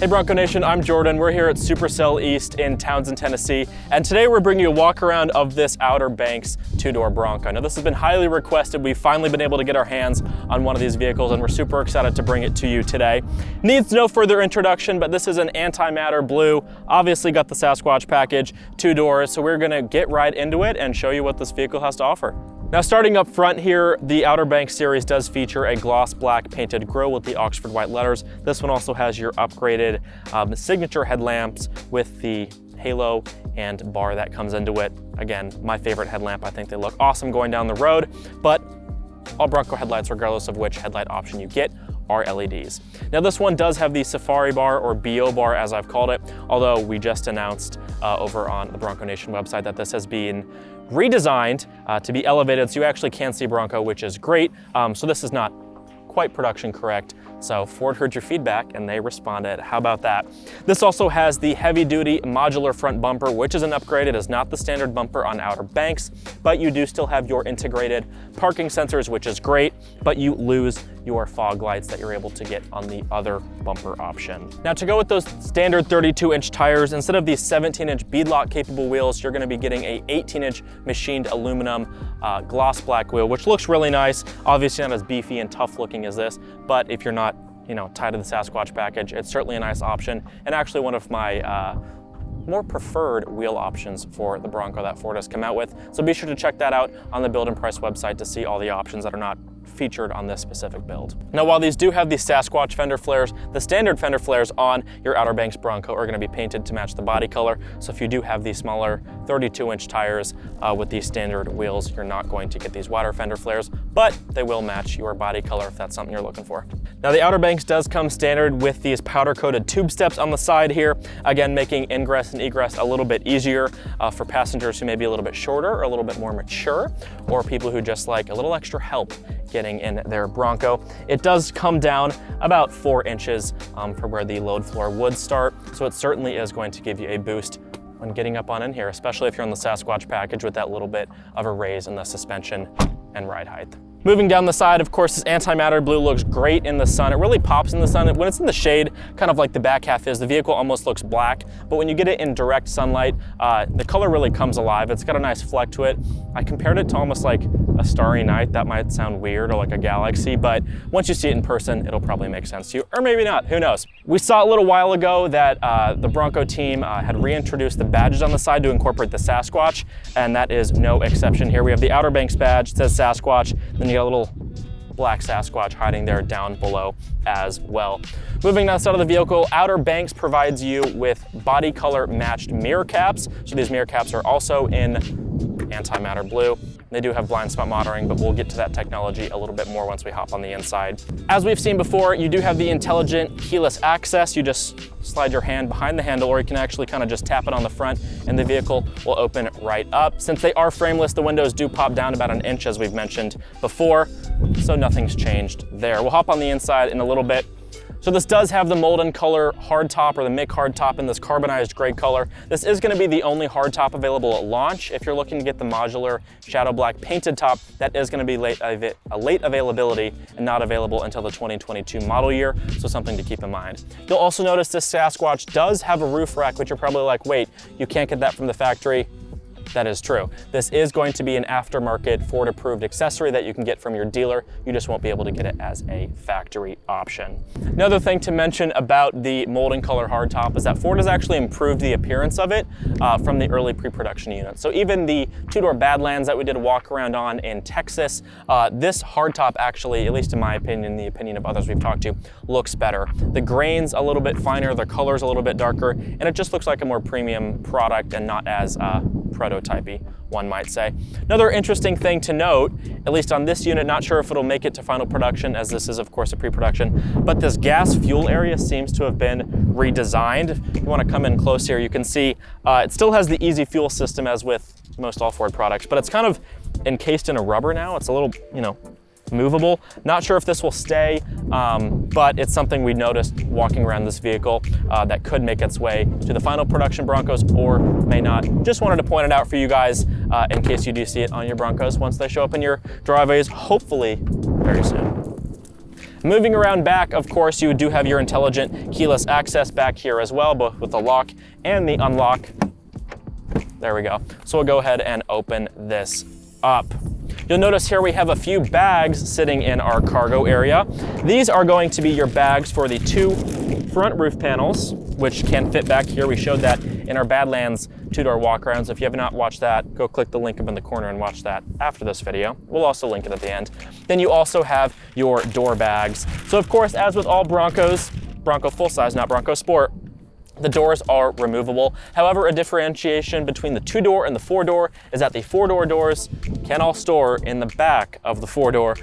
Hey Bronco Nation, I'm Jordan. We're here at SuperCel East in Townsend, Tennessee, and today we're bringing you a walk around of this Outer Banks two-door Bronco. Now this has been highly requested. We've finally been able to get our hands on one of these vehicles and we're super excited to bring it to you today. Needs no further introduction, but this is an antimatter blue, obviously got the Sasquatch package, two doors, so we're gonna get right into it and show you what this vehicle has to offer. Now starting up front here, the Outer Banks series does feature a gloss black painted grille with the Oxford white letters. This one also has your upgraded signature headlamps with the halo and bar that comes into it. Again, my favorite headlamp. I think they look awesome going down the road, but all Bronco headlights, regardless of which headlight option you get, are LEDs. Now this one does have the Safari bar, or BO bar as I've called it, although we just announced over on the Bronco Nation website that this has been redesigned to be elevated so you actually can see Bronco, which is great. So this is not quite production correct. So Ford heard your feedback and they responded. How about that? This also has the heavy duty modular front bumper, which is an upgrade. It is not the standard bumper on Outer Banks, but you do still have your integrated parking sensors, which is great, but you lose your fog lights that you're able to get on the other bumper option. Now to go with those standard 32-inch tires, instead of these 17-inch beadlock capable wheels, you're gonna be getting a 18-inch machined aluminum gloss black wheel, which looks really nice. Obviously not as beefy and tough looking as this, but if you're not tied to the Sasquatch package, it's certainly a nice option, and actually one of my more preferred wheel options for the Bronco that Ford has come out with. So be sure to check that out on the Build and Price website to see all the options that are not featured on this specific build. Now, while these do have the Sasquatch fender flares, the standard fender flares on your Outer Banks Bronco are going to be painted to match the body color. So if you do have these smaller 32-inch tires with these standard wheels, you're not going to get these wider fender flares, but they will match your body color if that's something you're looking for. Now, the Outer Banks does come standard with these powder-coated tube steps on the side here, again, making ingress and egress a little bit easier for passengers who may be a little bit shorter or a little bit more mature, or people who just like a little extra help getting in their Bronco. It does come down about 4 inches from where the load floor would start, so it certainly is going to give you a boost when getting up on in here, especially if you're on the Sasquatch package with that little bit of a raise in the suspension and ride height. Moving down the side, of course, this antimatter blue looks great in the sun. It really pops in the sun. When it's in the shade, kind of like the back half is, the vehicle almost looks black, but when you get it in direct sunlight, the color really comes alive. It's got a nice fleck to it. I compared it to almost like a starry night. That might sound weird, or like a galaxy, but once you see it in person, it'll probably make sense to you, or maybe not, who knows. We saw a little while ago that the Bronco team had reintroduced the badges on the side to incorporate the Sasquatch, and that is no exception here. We have the Outer Banks badge, it says Sasquatch, then you got a little black Sasquatch hiding there down below as well. Moving down the side of the vehicle, Outer Banks provides you with body color matched mirror caps. So these mirror caps are also in antimatter blue. They do have blind spot monitoring, but we'll get to that technology a little bit more once we hop on the inside. As we've seen before, you do have the intelligent keyless access. You just slide your hand behind the handle, or you can actually kind of just tap it on the front and the vehicle will open right up. Since they are frameless, the windows do pop down about 1 inch, as we've mentioned before, so nothing's changed there. We'll hop on the inside in a little bit. So this does have the Molten Color hardtop, or the MIC hardtop, in this carbonized gray color. This is going to be the only hardtop available at launch. If you're looking to get the modular shadow black painted top, that is going to be a late availability and not available until the 2022 model year, so something to keep in mind. You'll also notice this Sasquatch does have a roof rack, which you're probably like, wait, you can't get that from the factory. That is true. This is going to be an aftermarket Ford approved accessory that you can get from your dealer. You just won't be able to get it as a factory option. Another thing to mention about the Molten Color hardtop is that Ford has actually improved the appearance of it from the early pre-production units. So even the two-door Badlands that we did a walk around on in Texas, this hardtop actually, at least in my opinion, the opinion of others we've talked to, looks better. The grain's a little bit finer, the color's a little bit darker, and it just looks like a more premium product and not as prototypey, one might say. Another interesting thing to note, at least on this unit, not sure if it'll make it to final production, as this is of course a pre-production, but this gas fuel area seems to have been redesigned. If you want to come in close here, you can see it still has the easy fuel system as with most all Ford products, but it's kind of encased in a rubber now. It's a little, movable. Not sure if this will stay, but it's something we noticed walking around this vehicle that could make its way to the final production Broncos or may not. Just wanted to point it out for you guys in case you do see it on your Broncos once they show up in your driveways, hopefully very soon. Moving around back, of course, you do have your intelligent keyless access back here as well, both with the lock and the unlock. There we go. So we'll go ahead and open this up. You'll notice here we have a few bags sitting in our cargo area. These are going to be your bags for the 2 front roof panels, which can fit back here. We showed that in our Badlands 2-door walk-around. So if you have not watched that, go click the link up in the corner and watch that after this video. We'll also link it at the end. Then you also have your door bags. So of course, as with all Broncos, Bronco full size, not Bronco Sport, the doors are removable. However, a differentiation between the 2-door and the 4-door is that the 4-door doors can all store in the back of the 4-door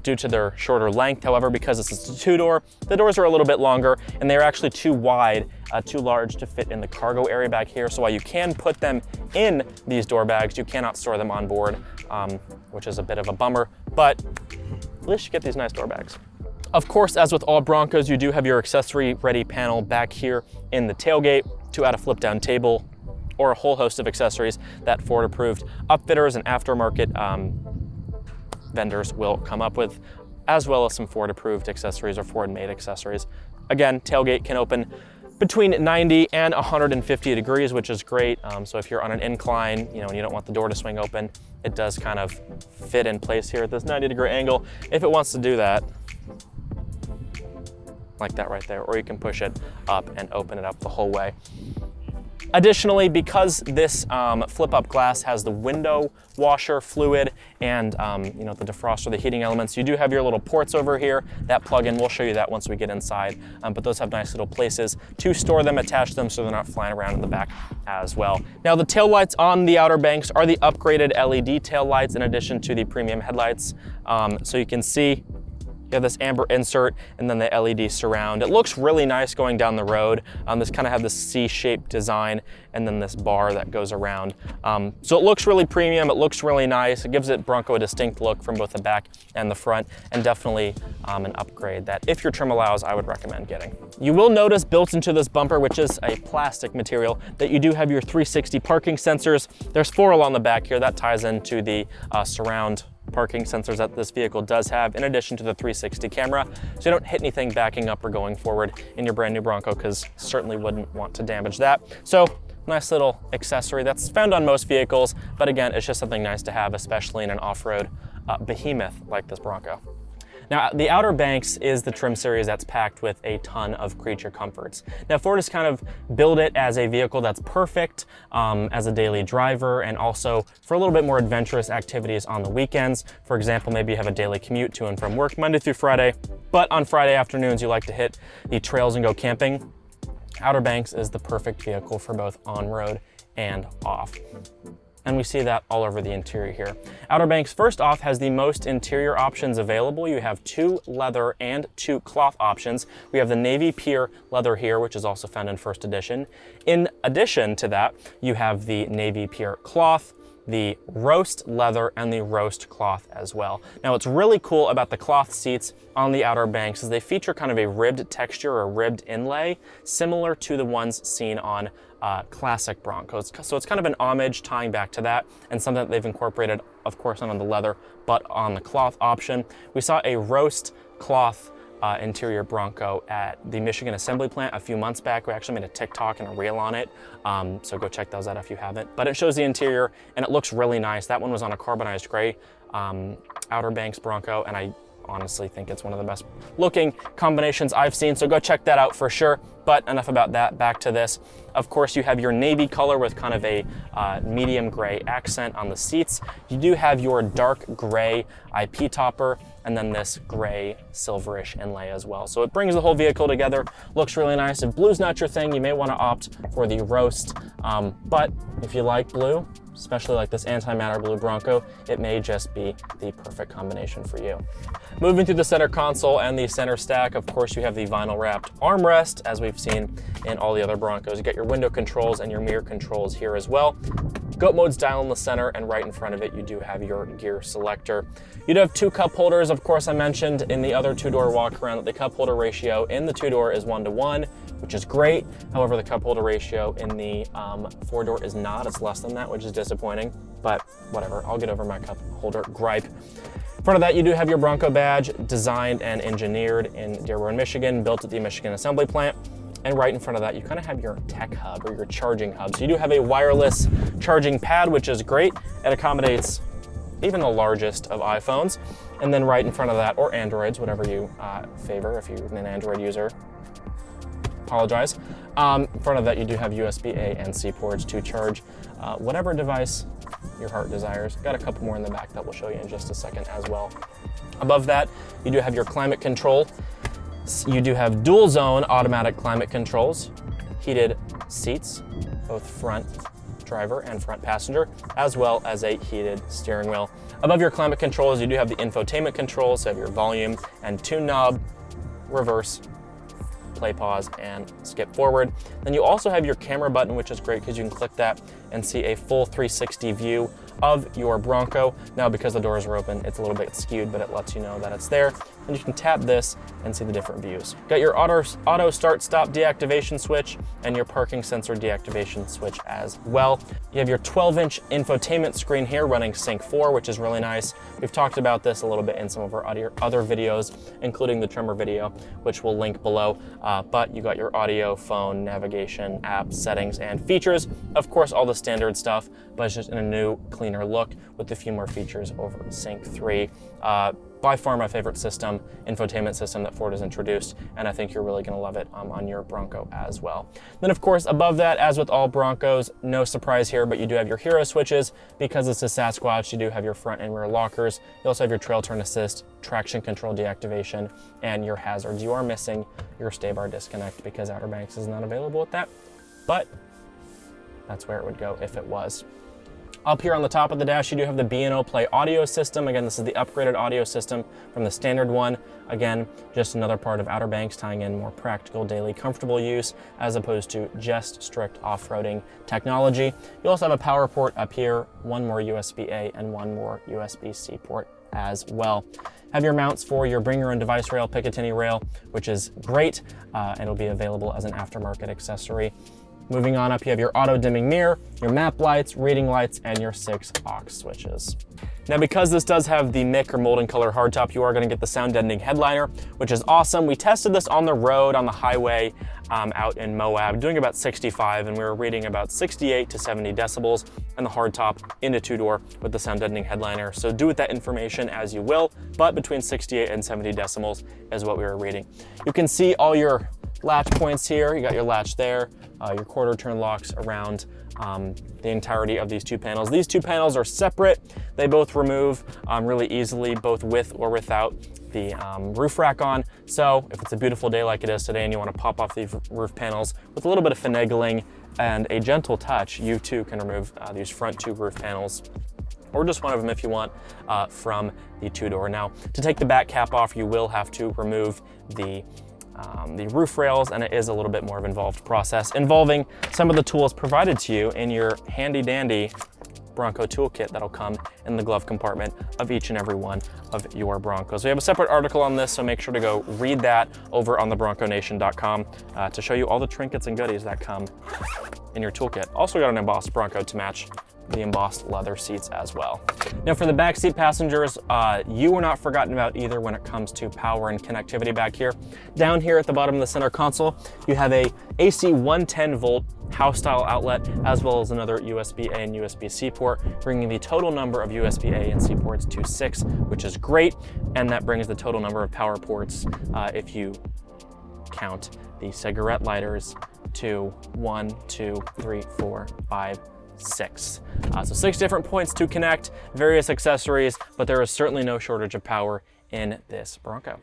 due to their shorter length. However, because this is a 2-door, the doors are a little bit longer and they're actually too wide, too large to fit in the cargo area back here. So while you can put them in these door bags, you cannot store them on board, which is a bit of a bummer, but at least you get these nice door bags. Of course, as with all Broncos, you do have your accessory ready panel back here in the tailgate to add a flip down table or a whole host of accessories that Ford approved upfitters and aftermarket vendors will come up with, as well as some Ford approved accessories or Ford made accessories. Again, tailgate can open between 90 and 150 degrees, which is great. So if you're on an incline, and you don't want the door to swing open, it does kind of fit in place here at this 90-degree angle if it wants to do that. Like that right there, or you can push it up and open it up the whole way. Additionally, because this flip-up glass has the window washer fluid and the defroster, the heating elements, you do have your little ports over here that plug in. We'll show you that once we get inside, but those have nice little places to store them, attach them so they're not flying around in the back as well. Now, the tail lights on the Outer Banks are the upgraded LED tail lights in addition to the premium headlights. So you can see you have this amber insert and then the LED surround. It looks really nice going down the road. This kind of have this C-shaped design and then this bar that goes around. So it looks really premium, it looks really nice. It gives it Bronco a distinct look from both the back and the front, and definitely an upgrade that, if your trim allows, I would recommend getting. You will notice built into this bumper, which is a plastic material, that you do have your 360 parking sensors. There's 4 along the back here. That ties into the surround parking sensors that this vehicle does have, in addition to the 360 camera, so you don't hit anything backing up or going forward in your brand new Bronco, because certainly wouldn't want to damage that. So nice little accessory that's found on most vehicles, but again, it's just something nice to have, especially in an off-road behemoth like this Bronco. Now, the Outer Banks is the trim series that's packed with a ton of creature comforts. Now, Ford has kind of built it as a vehicle that's perfect as a daily driver, and also for a little bit more adventurous activities on the weekends. For example, maybe you have a daily commute to and from work Monday through Friday, but on Friday afternoons you like to hit the trails and go camping. Outer Banks is the perfect vehicle for both on-road and off. And we see that all over the interior here. Outer Banks, first off, has the most interior options available. You have 2 leather and 2 cloth options. We have the navy pier leather here, which is also found in first edition. In addition to that, you have the navy pier cloth, the roast leather, and the roast cloth as well. Now, what's really cool about the cloth seats on the Outer Banks is they feature kind of a ribbed texture or ribbed inlay, similar to the ones seen on classic Broncos. So it's kind of an homage tying back to that, and something that they've incorporated, of course, not on the leather, but on the cloth option. We saw a roast cloth interior Bronco at the Michigan Assembly Plant a few months back. We actually made a TikTok and a reel on it, so go check those out if you haven't. But it shows the interior and it looks really nice. That one was on a carbonized gray Outer Banks Bronco, and I honestly think it's one of the best looking combinations I've seen, so go check that out for sure. But enough about that, back to this. Of course, you have your navy color with kind of a medium gray accent on the seats. You do have your dark gray IP topper, and then this gray silverish inlay as well. So it brings the whole vehicle together, looks really nice. If blue's not your thing, you may want to opt for the roast, but if you like blue, especially like this antimatter blue Bronco, it may just be the perfect combination for you. Moving to the center console and the center stack, of course, you have the vinyl wrapped armrest, as we've seen in all the other Broncos. You get your window controls and your mirror controls here as well. Goat mode's dial in the center, and right in front of it, you do have your gear selector. You do have 2 cup holders. Of course, I mentioned in the other 2-door walk around that the cup holder ratio in the 2-door is 1:1, which is great. However, the cup holder ratio in the 4-door is not. It's less than that, which is disappointing, but whatever. I'll get over my cup holder gripe. In front of that, you do have your Bronco badge, designed and engineered in Dearborn, Michigan, built at the Michigan Assembly Plant. And right in front of that, you kind of have your tech hub or your charging hub. So you do have a wireless charging pad, which is great. It accommodates even the largest of iPhones. And then right in front of that, or Androids, whatever you favor, if you're an Android user, apologize. In front of that, you do have USB-A and C ports to charge whatever device your heart desires. Got a couple more in the back that we'll show you in just a second as well. Above that, you do have your climate control. You do have dual zone automatic climate controls, heated seats, both front driver and front passenger, as well as a heated steering wheel. Above your climate controls, you do have the infotainment controls, so you have your volume and tune knob, reverse, play, pause, and skip forward. Then you also have your camera button, which is great because you can click that and see a full 360 view of your Bronco. Now, because the doors are open, it's a little bit skewed, but it lets you know that it's there. And you can tap this and see the different views. Got your auto start stop deactivation switch and your parking sensor deactivation switch as well. You have your 12-inch infotainment screen here running Sync 4, which is really nice. We've talked about this a little bit in some of our other videos, including the Tremor video, which we'll link below. But you got your audio, phone, navigation, app, settings, and features. Of course, all the standard stuff, but it's just in a new, cleaner look with a few more features over Sync 3. By far my favorite system, infotainment system that Ford has introduced, and I think you're really gonna love it on your Bronco as well. Then of course, above that, as with all Broncos, no surprise here, but you do have your hero switches. Because it's a Sasquatch, you do have your front and rear lockers. You also have your trail turn assist, traction control deactivation, and your hazards. You are missing your stay bar disconnect because Outer Banks is not available with that, but that's where it would go if it was. Up here on the top of the dash, you do have the B&O Play audio system. Again, this is the upgraded audio system from the standard one. Again, just another part of Outer Banks tying in more practical, daily, comfortable use as opposed to just strict off-roading technology. You also have a power port up here, one more USB-A and one more USB-C port as well. Have your mounts for your bring your own device rail, Picatinny rail, which is great, and it'll be available as an aftermarket accessory. Moving on up, you have your auto dimming mirror, your map lights, reading lights, and your 6 aux switches. Now, because this does have the Mick or Molten Color hardtop, you are gonna get the sound deadening headliner, which is awesome. We tested this on the road, on the highway, out in Moab, doing about 65, and we were reading about 68 to 70 decibels, and the hardtop into two-door with the sound deadening headliner. So do with that information as you will, but between 68 and 70 decibels is what we were reading. You can see all your latch points here. You got your latch there, your quarter turn locks around the entirety of these two panels. These two panels are separate. They both remove really easily, both with or without the roof rack on. So if it's a beautiful day like it is today and you want to pop off these roof panels with a little bit of finagling and a gentle touch, you too can remove these front two roof panels, or just one of them if you want, from the two-door. Now, to take the back cap off, you will have to remove the roof rails, and it is a little bit more of an involved process involving some of the tools provided to you in your handy dandy Bronco toolkit that'll come in the glove compartment of each and every one of your Broncos. We have a separate article on this, so make sure to go read that over on the bronconation.com to show you all the trinkets and goodies that come in your toolkit. Also got an embossed Bronco to match the embossed leather seats as well. Now for the backseat passengers, you are not forgotten about either when it comes to power and connectivity back here. Down here at the bottom of the center console, you have a AC 110 volt house style outlet, as well as another USB-A and USB-C port, bringing the total number of USB-A and C ports to 6, which is great. And that brings the total number of power ports, if you count the cigarette lighters, to 1, 2, 3, 4, 5, 6. So 6 different points to connect, various accessories, but there is certainly no shortage of power in this Bronco.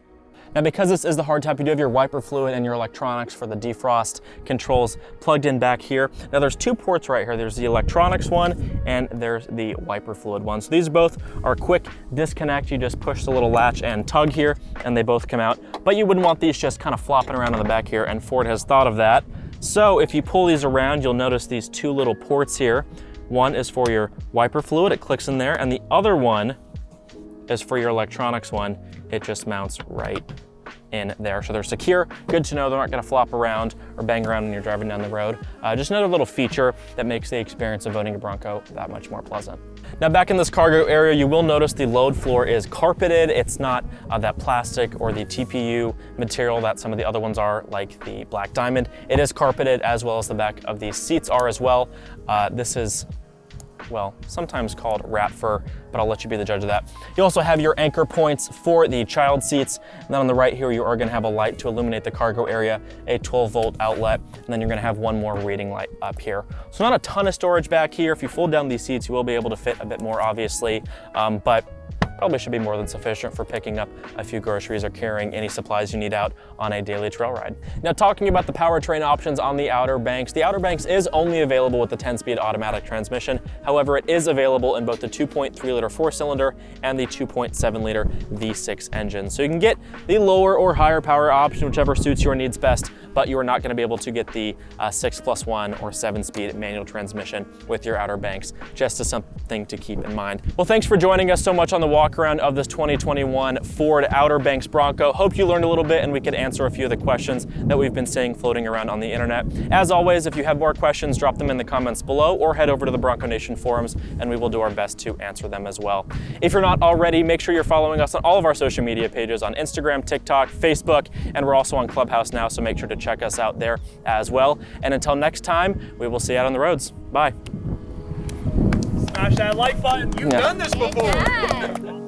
Now, because this is the hardtop, you do have your wiper fluid and your electronics for the defrost controls plugged in back here. Now there's 2 ports right here. There's the electronics one and there's the wiper fluid one. So these both are quick disconnect. You just push the little latch and tug here and they both come out. But you wouldn't want these just kind of flopping around on the back here, and Ford has thought of that. So if you pull these around, you'll notice these 2 little ports here. One is for your wiper fluid, it clicks in there, and the other one is for your electronics one. It just mounts right in there. So they're secure, good to know they're not gonna flop around or bang around when you're driving down the road. Just another little feature that makes the experience of owning a Bronco that much more pleasant. Now back in this cargo area, you will notice the load floor is carpeted. It's not that plastic or the TPU material that some of the other ones are, like the Black Diamond. It is carpeted, as well as the back of these seats are as well. This is, well, sometimes called rat fur, but I'll let you be the judge of that. You also have your anchor points for the child seats. And then on the right here, you are gonna have a light to illuminate the cargo area, a 12-volt outlet, and then you're gonna have one more reading light up here. So not a ton of storage back here. If you fold down these seats, you will be able to fit a bit more, obviously, but probably should be more than sufficient for picking up a few groceries or carrying any supplies you need out on a daily trail ride. Now, talking about the powertrain options on the Outer Banks, the Outer Banks is only available with the 10-speed automatic transmission. However, it is available in both the 2.3-liter 4-cylinder and the 2.7-liter V6 engine. So you can get the lower or higher power option, whichever suits your needs best, but you are not going to be able to get the 6+1 or 7-speed manual transmission with your Outer Banks. Just as something to keep in mind. Well, thanks for joining us so much on the walk around of this 2021 Ford Outer Banks Bronco. Hope you learned a little bit and we could answer a few of the questions that we've been seeing floating around on the internet. As always, if you have more questions, drop them in the comments below or head over to the Bronconation forums and we will do our best to answer them as well. If you're not already, make sure you're following us on all of our social media pages on Instagram, TikTok, Facebook, and we're also on Clubhouse now, so make sure to check us out there as well. And until next time, we will see you out on the roads. Bye. Smash that like button. You've done this before.